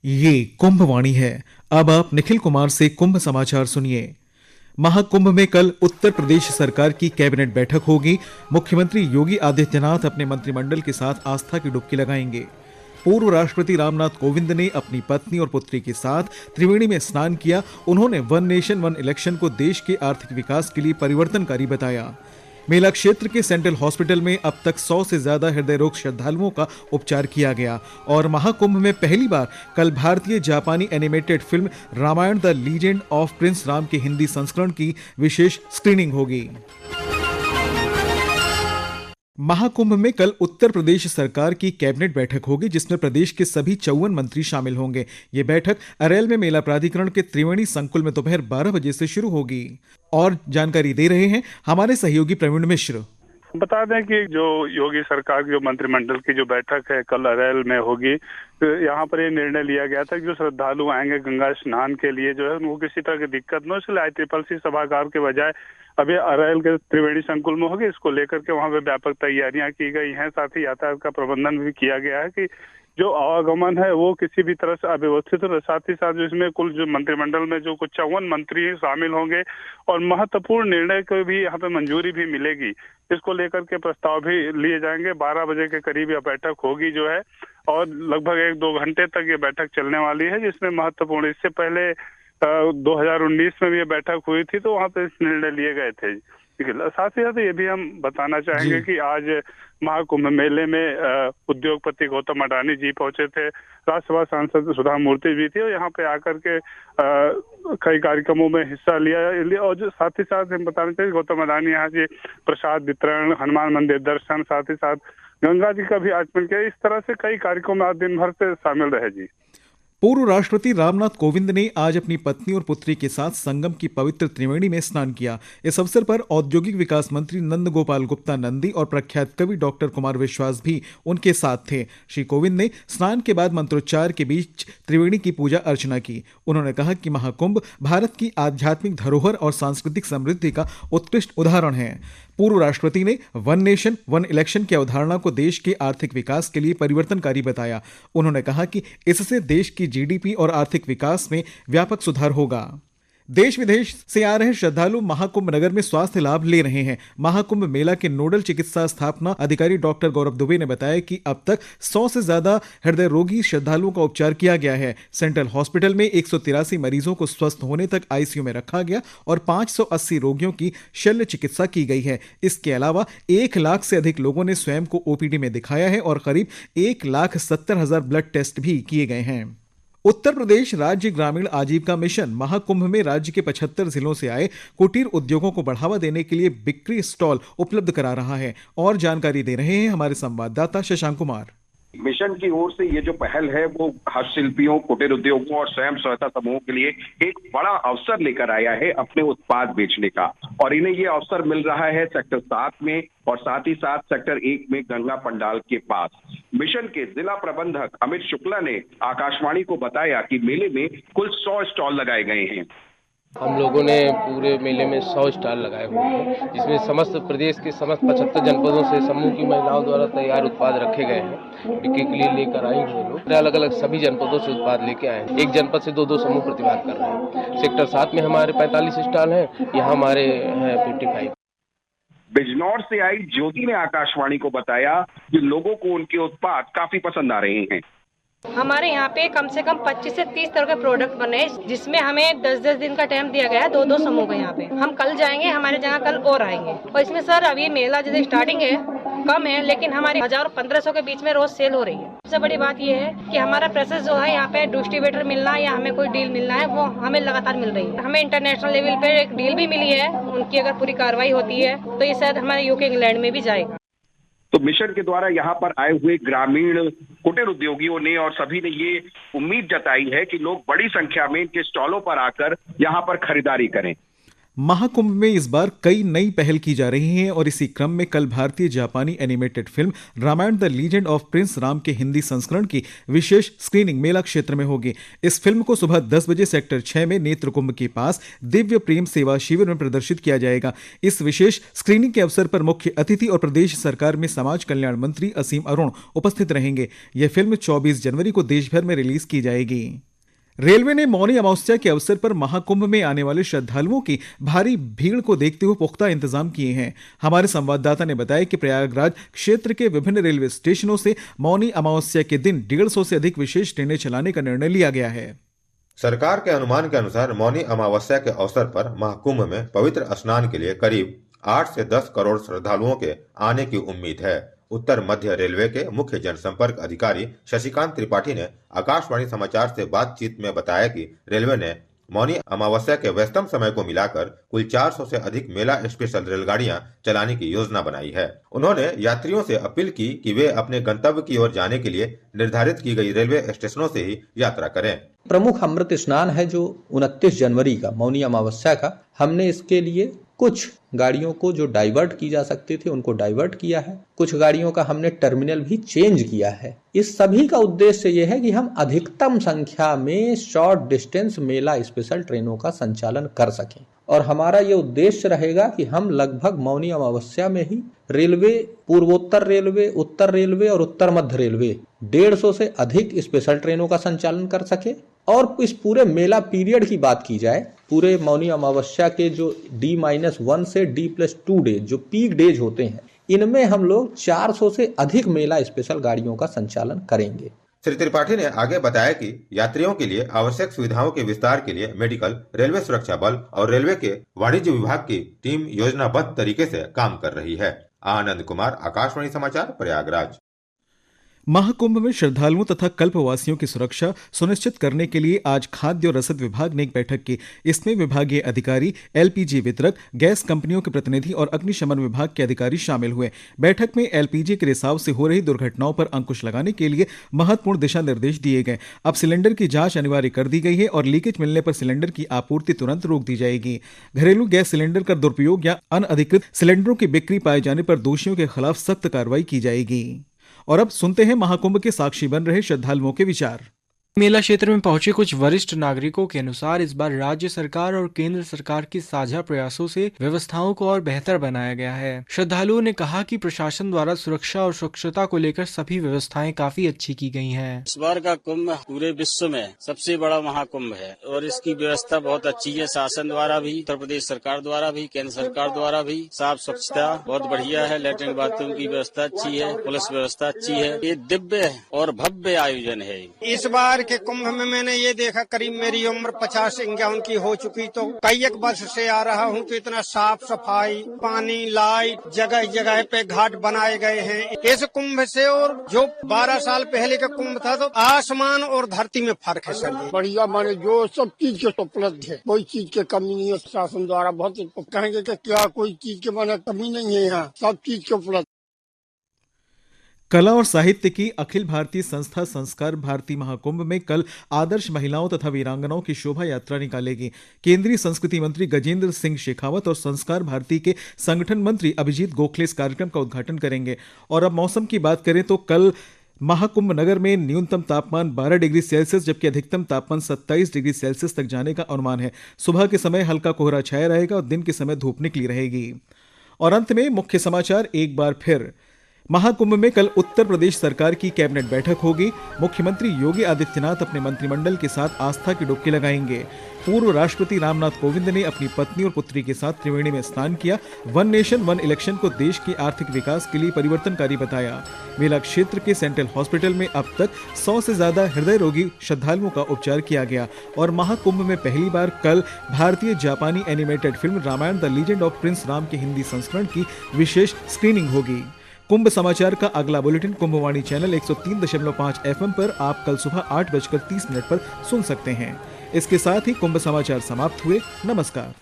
ये कुंभ वाणी है। अब आप निखिल कुमार से कुंभ समाचार सुनिए। महाकुंभ में कल उत्तर प्रदेश सरकार की कैबिनेट बैठक होगी। मुख्यमंत्री योगी आदित्यनाथ अपने मंत्रिमंडल के साथ आस्था की डुबकी लगाएंगे। पूर्व राष्ट्रपति रामनाथ कोविंद ने अपनी पत्नी और पुत्री के साथ त्रिवेणी में स्नान किया। उन्होंने वन नेशन वन इलेक्शन को देश के आर्थिक विकास के लिए परिवर्तनकारी बताया। मेला क्षेत्र के सेंट्रल हॉस्पिटल में अब तक 100 से ज्यादा हृदय रोग श्रद्धालुओं का उपचार किया गया। और महाकुंभ में पहली बार कल भारतीय जापानी animated film Ramayana the legend of prince Ram के हिंदी संस्करण की विशेष स्क्रीनिंग होगी। महाकुंभ में कल उत्तर प्रदेश सरकार की कैबिनेट बैठक होगी, जिसमें प्रदेश के सभी 54 मंत्री शामिल होंगे। ये बैठक अरैल में मेला प्राधिकरण के त्रिवेणी संकुल में दोपहर 12 बजे से शुरू होगी। और जानकारी दे रहे हैं हमारे सहयोगी प्रवीण मिश्र। बता दें कि जो योगी सरकार की जो मंत्रिमंडल की जो बैठक है कल अरैल में होगी, तो यहाँ पर ये निर्णय लिया गया था कि जो श्रद्धालु आएंगे गंगा स्नान के लिए जो है उनको किसी तरह की दिक्कत न हो, इसलिए ICCC सभागार के बजाय अभी अरैल के त्रिवेणी संकुल में होगी। इसको लेकर के वहाँ पे व्यापक तैयारियां की गई हैं। साथ ही यातायात का प्रबंधन भी किया गया है कि जो आवागमन है वो किसी भी तरह से अव्यवस्थित हो। साथ ही साथ जो इसमें कुल जो मंत्रिमंडल में जो कुछ 54 मंत्री शामिल होंगे और महत्वपूर्ण निर्णय को भी यहाँ पे मंजूरी भी मिलेगी। इसको लेकर के प्रस्ताव भी लिए जाएंगे। 12 बजे के करीब यह बैठक होगी जो है, और लगभग 1-2 घंटे तक ये बैठक चलने वाली है, जिसमें महत्वपूर्ण, इससे पहले 2019 में भी ये बैठक हुई थी तो वहाँ पे निर्णय लिए गए थे। साथ ही साथ ये भी हम बताना चाहेंगे कि आज महाकुंभ मेले में उद्योगपति गौतम अडानी जी पहुंचे थे, राज्यसभा सांसद सुधा मूर्ति भी थी और यहाँ पे आकर के कई कार्यक्रमों में हिस्सा लिया। और जो साथ ही साथ हम बताना चाहिए गौतम अडानी यहाँ से प्रसाद वितरण, हनुमान मंदिर दर्शन, साथ ही साथ गंगा जी का भी आचमन किया। इस तरह से कई कार्यक्रम आज दिन भर से शामिल रहे जी। पूर्व राष्ट्रपति रामनाथ कोविंद ने आज अपनी पत्नी और पुत्री के साथ संगम की पवित्र त्रिवेणी में स्नान किया। इस अवसर पर औद्योगिक विकास मंत्री नंद गोपाल गुप्ता नंदी और प्रख्यात कवि डॉक्टर कुमार विश्वास भी उनके साथ थे। श्री कोविंद ने स्नान के बाद मंत्रोच्चार के बीच त्रिवेणी की पूजा अर्चना की। उन्होंने कहा कि महाकुंभ भारत की आध्यात्मिक धरोहर और सांस्कृतिक समृद्धि का उत्कृष्ट उदाहरण है। पूर्व राष्ट्रपति ने वन नेशन वन इलेक्शन की अवधारणा को देश के आर्थिक विकास के लिए परिवर्तनकारी बताया। उन्होंने कहा कि इससे देश की GDP और आर्थिक विकास में व्यापक सुधार होगा। देश विदेश से आ रहे श्रद्धालु महाकुंभ नगर में स्वास्थ्य लाभ ले रहे हैं। महाकुंभ मेला के नोडल चिकित्सा स्थापना अधिकारी डॉक्टर गौरव दुबे ने बताया कि अब तक 100 से ज्यादा हृदय रोगी श्रद्धालुओं का उपचार किया गया है। सेंट्रल हॉस्पिटल में 183 मरीजों को स्वस्थ होने तक ICU में रखा गया और 580 रोगियों की शल्य चिकित्सा की गई है। इसके अलावा 1 लाख से अधिक लोगों ने स्वयं को OPD में दिखाया है और करीब 1,70,000 ब्लड टेस्ट भी किए गए हैं। उत्तर प्रदेश राज्य ग्रामीण आजीविका मिशन महाकुंभ में राज्य के 75 जिलों से आए कुटीर उद्योगों को बढ़ावा देने के लिए बिक्री स्टॉल उपलब्ध करा रहा है। और जानकारी दे रहे हैं हमारे संवाददाता शशांक कुमार। मिशन की ओर से ये जो पहल है वो हस्तशिल्पियों, कुटीर उद्योगों और स्वयं सहायता समूहों के लिए एक बड़ा अवसर लेकर आया है अपने उत्पाद बेचने का। और इन्हें ये अवसर मिल रहा है सेक्टर 7 में और साथ ही साथ सेक्टर 1 में गंगा पंडाल के पास। मिशन के जिला प्रबंधक अमित शुक्ला ने आकाशवाणी को बताया कि मेले में कुल 100 स्टॉल लगाए गए हैं। हम लोगों ने पूरे मेले में 100 स्टॉल लगाए हुए हैं, जिसमें समस्त प्रदेश के समस्त 75 जनपदों से समूह की महिलाओं द्वारा तैयार उत्पाद रखे गए हैं। बिक्री के लिए लेकर आई हुए लोग अलग अलग सभी जनपदों से उत्पाद लेके आए हैं। एक जनपद से 2-2 समूह प्रतिभाग कर रहे हैं। सेक्टर 7 में हमारे 45 स्टॉल हैं, यहाँ हमारे हैं 55। बिजनौर से आई ज्योति ने आकाशवाणी को बताया कि लोगों को उनके उत्पाद काफी पसंद आ रहे हैं। हमारे यहाँ पे कम से कम 25 से 30 तरह के प्रोडक्ट बने, जिसमें हमें 10-10 दिन का टाइम दिया गया है। 2-2 समूह का यहाँ पे हम कल जाएंगे, हमारे जगह कल और आएंगे। और इसमें सर अभी मेला जैसे स्टार्टिंग है, कम है, लेकिन हमारी 1000-1500 के बीच में रोज सेल हो रही है। सबसे बड़ी बात ये है कि हमारा प्रोसेस जो है यहाँ पे डिस्ट्रीब्यूटर मिलना या हमें कोई डील मिलना है, वो हमें लगातार मिल रही है। हमें इंटरनेशनल लेवल पे एक डील भी मिली है, उनकी अगर पूरी कार्रवाई होती है तो ये शायद हमारे UK इंग्लैंड में भी जाएगा। तो मिशन के द्वारा यहाँ पर आए हुए ग्रामीण कुटीर उद्योगियों ने और सभी ने ये उम्मीद जताई है कि लोग बड़ी संख्या में इनके स्टॉलों पर आकर यहाँ पर खरीदारी करें। महाकुंभ में इस बार कई नई पहल की जा रही हैं और इसी क्रम में कल भारतीय जापानी animated film Ramayana the legend of prince Ram के हिंदी संस्करण की विशेष स्क्रीनिंग मेला क्षेत्र में होगी। इस फिल्म को सुबह 10 बजे सेक्टर 6 में नेत्र कुंभ के पास दिव्य प्रेम सेवा शिविर में प्रदर्शित किया जाएगा। इस विशेष स्क्रीनिंग के अवसर पर मुख्य अतिथि और प्रदेश सरकार में समाज कल्याण मंत्री असीम अरुण उपस्थित रहेंगे। यह फिल्म 24 जनवरी को देश भर में रिलीज की जाएगी। रेलवे ने मौनी अमावस्या के अवसर पर महाकुंभ में आने वाले श्रद्धालुओं की भारी भीड़ को देखते हुए पुख्ता इंतजाम किए हैं। हमारे संवाददाता ने बताया कि प्रयागराज क्षेत्र के विभिन्न रेलवे स्टेशनों से मौनी अमावस्या के दिन 150 से अधिक विशेष ट्रेनें चलाने का निर्णय लिया गया है। सरकार के अनुमान के अनुसार मौनी अमावस्या के अवसर पर महाकुंभ में पवित्र स्नान के लिए करीब 8 से 10 करोड़ श्रद्धालुओं के आने की उम्मीद है। उत्तर मध्य रेलवे के मुख्य जनसंपर्क अधिकारी शशिकांत त्रिपाठी ने आकाशवाणी समाचार से बातचीत में बताया कि रेलवे ने मौनी अमावस्या के व्यस्तम समय को मिलाकर कुल 400 से अधिक मेला स्पेशल रेलगाड़ियां चलाने की योजना बनाई है। उन्होंने यात्रियों से अपील की कि वे अपने गंतव्य की ओर जाने के लिए निर्धारित की गई रेलवे स्टेशनों से ही यात्रा करें। प्रमुख अमृत स्नान है जो 29 जनवरी का मौनी अमावस्या का, हमने इसके लिए कुछ गाड़ियों को जो डाइवर्ट की जा सकती थी उनको डाइवर्ट किया है। कुछ गाड़ियों का हमने टर्मिनल भी चेंज किया है। इस सभी का उद्देश्य यह है कि हम अधिकतम संख्या में शॉर्ट डिस्टेंस मेला स्पेशल ट्रेनों का संचालन कर सकें और हमारा ये उद्देश्य रहेगा कि हम लगभग मौनी अमावस्या में ही रेलवे, पूर्वोत्तर रेलवे, उत्तर रेलवे और उत्तर मध्य रेलवे 150 से अधिक स्पेशल ट्रेनों का संचालन कर सके। और इस पूरे मेला पीरियड की बात की जाए, पूरे मौनी अमावस्या के जो D-1 से D+2 डेज जो पीक डेज होते हैं, इनमें हम लोग 400 से अधिक मेला स्पेशल गाड़ियों का संचालन करेंगे। श्री त्रिपाठी ने आगे बताया कि यात्रियों के लिए आवश्यक सुविधाओं के विस्तार के लिए मेडिकल, रेलवे सुरक्षा बल और रेलवे के वाणिज्य विभाग की टीम योजनाबद्ध तरीके से काम कर रही है। आनंद कुमार, आकाशवाणी समाचार, प्रयागराज। महाकुंभ में श्रद्धालुओं तथा कल्पवासियों की सुरक्षा सुनिश्चित करने के लिए आज खाद्य और रसद विभाग ने एक बैठक की। इसमें विभागीय अधिकारी, LPG वितरक, गैस कंपनियों के प्रतिनिधि और अग्निशमन विभाग के अधिकारी शामिल हुए। बैठक में LPG के रिसाव से हो रही दुर्घटनाओं पर अंकुश लगाने के लिए महत्वपूर्ण दिशा निर्देश दिए गए। अब सिलेंडर की जांच अनिवार्य कर दी गई है और लीकेज मिलने पर सिलेंडर की आपूर्ति तुरंत रोक दी जाएगी। घरेलू गैस सिलेंडर का दुरुपयोग या अनधिकृत सिलेंडरों की बिक्री पाए जाने पर दोषियों के खिलाफ सख्त कार्रवाई की जाएगी। और अब सुनते हैं महाकुंभ के साक्षी बन रहे श्रद्धालुओं के विचार। मेला क्षेत्र में पहुंचे कुछ वरिष्ठ नागरिकों के अनुसार इस बार राज्य सरकार और केंद्र सरकार की साझा प्रयासों से व्यवस्थाओं को और बेहतर बनाया गया है। श्रद्धालुओं ने कहा कि प्रशासन द्वारा सुरक्षा और स्वच्छता को लेकर सभी व्यवस्थाएं काफी अच्छी की गई हैं। इस बार का कुंभ पूरे विश्व में सबसे बड़ा महाकुंभ है और इसकी व्यवस्था बहुत अच्छी है। शासन द्वारा भी, उत्तर प्रदेश सरकार द्वारा भी, केंद्र सरकार द्वारा भी साफ स्वच्छता बहुत बढ़िया है। लैट्रिन बाथरूम की व्यवस्था अच्छी है, पुलिस व्यवस्था अच्छी है। ये दिव्य और भव्य आयोजन है। इस बार के कुंभ में मैंने ये देखा, करीब मेरी उम्र 50-51 की हो चुकी, तो कई एक वर्ष से आ रहा हूँ तो इतना साफ सफाई, पानी, लाइट, जगह जगह पे घाट बनाए गए हैं। इस कुंभ से और जो 12 साल पहले का कुंभ था तो आसमान और धरती में फर्क है। सर बढ़िया, माने जो सब चीज के उपलब्ध है, कोई चीज की कमी नहीं है। शासन द्वारा बहुत कहेंगे कि क्या कोई चीज के माने कमी नहीं है, यहाँ सब चीज के उपलब्ध। कला और साहित्य की अखिल भारतीय संस्था संस्कार भारती महाकुंभ में कल आदर्श महिलाओं तथा वीरांगनाओं की शोभा यात्रा निकालेगी। केंद्रीय संस्कृति मंत्री गजेंद्र सिंह शेखावत और संस्कार भारती के संगठन मंत्री अभिजीत गोखले इस कार्यक्रम का उद्घाटन करेंगे। और अब मौसम की बात करें तो कल महाकुंभ नगर में न्यूनतम तापमान 12 डिग्री सेल्सियस जबकि अधिकतम तापमान 27 डिग्री सेल्सियस तक जाने का अनुमान है। सुबह के समय हल्का कोहरा छाया रहेगा और दिन के समय धूप निकली रहेगी। और अंत में मुख्य समाचार एक बार फिर। महाकुंभ में कल उत्तर प्रदेश सरकार की कैबिनेट बैठक होगी। मुख्यमंत्री योगी आदित्यनाथ अपने मंत्रिमंडल के साथ आस्था की डुबकी लगाएंगे। पूर्व राष्ट्रपति रामनाथ कोविंद ने अपनी पत्नी और पुत्री के साथ त्रिवेणी में स्नान किया। वन नेशन वन इलेक्शन को देश के आर्थिक विकास के लिए परिवर्तनकारी बताया। मेला क्षेत्र के सेंट्रल हॉस्पिटल में अब तक 100 से ज्यादा हृदय रोगी श्रद्धालुओं का उपचार किया गया। और महाकुंभ में पहली बार कल भारतीय जापानी animated film Ramayana the legend of prince Ram के हिंदी संस्करण की विशेष स्क्रीनिंग होगी। कुंभ समाचार का अगला बुलेटिन कुंभवाणी चैनल 103.5 FM पर आप कल सुबह 8:30 पर सुन सकते हैं। इसके साथ ही कुंभ समाचार समाप्त हुए। नमस्कार।